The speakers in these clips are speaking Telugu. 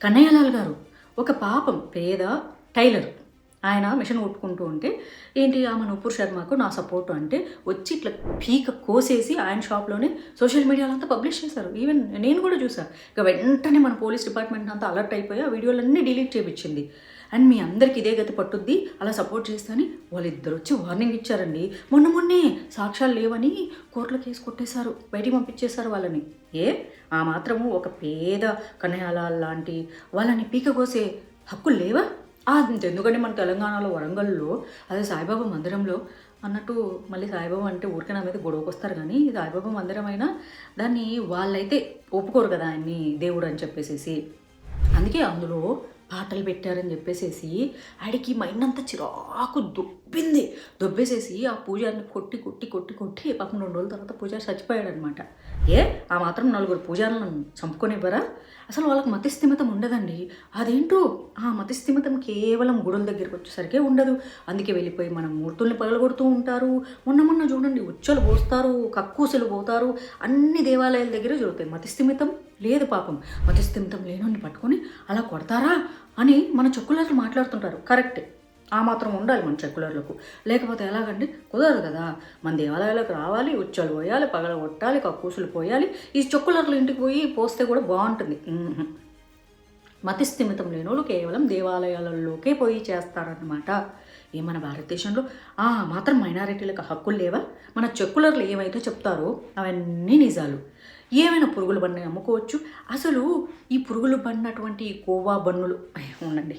కన్నయ్యలాల్ గారు ఒక పాపం పేద టైలర్. ఆయన మిషన్ కుట్టుకుంటూ ఉంటే ఏంటి ఆమె నూపూర్ శర్మకు నా సపోర్టు అంటే వచ్చి ఇట్లా పీక కోసేసి ఆయన షాప్లోనే సోషల్ మీడియాలో అంతా పబ్లిష్ చేశారు. ఈవెన్ నేను కూడా చూసాను. ఇక వెంటనే మన పోలీస్ డిపార్ట్మెంట్ అంతా అలర్ట్ అయిపోయి ఆ వీడియోలన్నీ డిలీట్ చేయించింది. అండ్ మీ అందరికి ఇదే గతి పట్టుద్ది అలా సపోర్ట్ చేస్తాని వాళ్ళిద్దరు వచ్చి వార్నింగ్ ఇచ్చారండి. మొన్నే సాక్ష్యాలు లేవని కోర్టులో కేసు కొట్టేశారు, బయటికి పంపించేశారు వాళ్ళని. ఆ మాత్రము ఒక పేద కన్నయ్యలాల్ లాంటి వాళ్ళని పీక కోసే హక్కులు లేవా? ఎందుకంటే మన తెలంగాణలో వరంగల్లో అదే సాయిబాబా మందిరంలో అన్నట్టు, మళ్ళీ సాయిబాబా అంటే ఊరికే నా మీద గొడవకు వస్తారు, కానీ సాయిబాబా మందిరం అయినా దాన్ని వాళ్ళైతే ఒప్పుకోరు కదా ఆయన్ని దేవుడు అని చెప్పేసి. అందుకే అందులో పాటలు పెట్టారని చెప్పేసేసి ఆడికి మైండ్ అంతా చిరాకు దొబ్బేసేసి ఆ పూజారిని కొట్టి కొట్టి కొట్టి కొట్టి పాపం 2 రోజుల తర్వాత పూజారి చచ్చిపోయాడు అనమాట. ఆ మాత్రం 4 పూజారులను చంపుకొనివ్వరా? అసలు వాళ్ళకి మతిస్థిమితం ఉండదండి. అదేంటో ఆ మతిస్థిమితం కేవలం గుడుల దగ్గరికి వచ్చేసరికే ఉండదు. అందుకే వెళ్ళిపోయి మనం మూర్తుల్ని పగలగొడుతూ ఉంటారు. మొన్న చూడండి, ఉచ్చలు పోస్తారు, కక్కూసలు పోతారు, అన్ని దేవాలయాల దగ్గర జరుగుతాయి. మతిస్థిమితం లేదు పాపం. మతిస్థిమితం లేనోని పట్టుకొని అలా కొడతారా అని మన చెక్కులర్లు మాట్లాడుతుంటారు. కరెక్టే, ఆ మాత్రం ఉండాలి మన చెక్కులర్లకు. లేకపోతే ఎలాగండి? కుదరదు కదా. మన దేవాలయాలకు రావాలి, ఉచ్చలు పోయాలి, పగల కొట్టాలి, కక్కూసులు పోయాలి. ఈ చెక్కులర్లు ఇంటికి పోయి పోస్తే కూడా బాగుంటుంది. మతిస్థిమితం లేని వాళ్ళు కేవలం దేవాలయాలలోకే పోయి చేస్తారన్నమాట. మన భారతదేశంలో మాత్రం మైనారిటీలకు హక్కులు లేవా? మన చెక్కులర్లు ఏమైతే చెప్తారో అవన్నీ నిజాలు. ఏమైనా పురుగుల బండి అమ్ముకోవచ్చు. అసలు ఈ పురుగులు పడినటువంటి కోవా బన్నులు ఉండండి,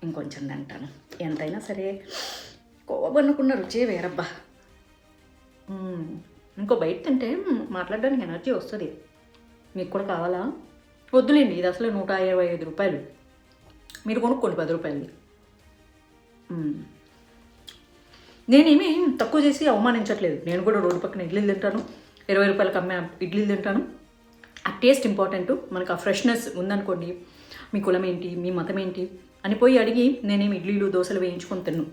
ఇంకొంచెం అంటాను. ఎంతైనా సరే కోవా బన్నుకున్న రుచే వేరబ్బా. ఇంకో బయట తింటే మాట్లాడడానికి ఎనర్జీ వస్తుంది. మీకు కూడా కావాలా? వద్దులేండి, ఇది అసలు 125 రూపాయలు. మీరు కొనుక్కోండి 10 రూపాయలు. నేనేమి తక్కువ చేసి అవమానించట్లేదు. నేను కూడా రోడ్డు పక్కన ఇడ్లీలు తింటాను, 20 రూపాయలకు అమ్మే ఇడ్లీలు తింటాను. ఆ టేస్ట్ ఇంపార్టెంట్. మనకు ఆ ఫ్రెష్నెస్ ఉందనుకోండి, మీ కులం ఏంటి, మీ మతం ఏంటి అని పోయి అడిగి నేనేమి ఇడ్లీలు దోశలు వేయించుకొని తిన్ను.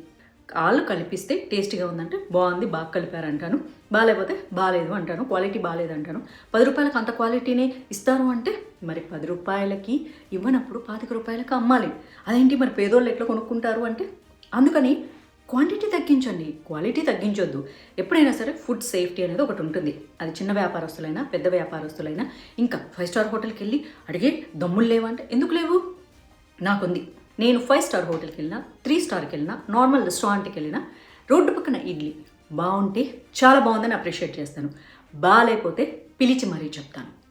వాళ్ళు కలిపిస్తే టేస్టీగా ఉందంటే బాగుంది, బాగా కలిపారు అంటాను. బాగాలేకపోతే బాగాలేదు అంటాను, క్వాలిటీ బాగాలేదు అంటాను. 10 రూపాయలకు అంత క్వాలిటీనే ఇస్తారు అంటే మరి 10 రూపాయలకి ఇవ్వనప్పుడు 25 రూపాయలకు అమ్మాలి. అదేంటి మరి పేదోళ్ళు ఎట్లా కొనుక్కుంటారు అంటే, అందుకని క్వాంటిటీ తగ్గించండి, క్వాలిటీ తగ్గించొద్దు. ఎప్పుడైనా సరే ఫుడ్ సేఫ్టీ అనేది ఒకటి ఉంటుంది. అది చిన్న వ్యాపారస్తులైనా పెద్ద వ్యాపారస్తులైనా. ఇంకా 5 స్టార్ హోటల్కి వెళ్ళి అడిగే దమ్ములు లేవంటే ఎందుకు లేవు? నాకుంది. నేను 5 స్టార్ హోటల్కి వెళ్ళినా, 3 స్టార్కి వెళ్ళినా, నార్మల్ రెస్టారెంట్కి వెళ్ళినా రోడ్డు పక్కన ఇడ్లీ బాగుంటే చాలా బాగుందని అప్రిషియేట్ చేస్తాను. బాగాలేకపోతే పిలిచి మరీ చెప్తాను.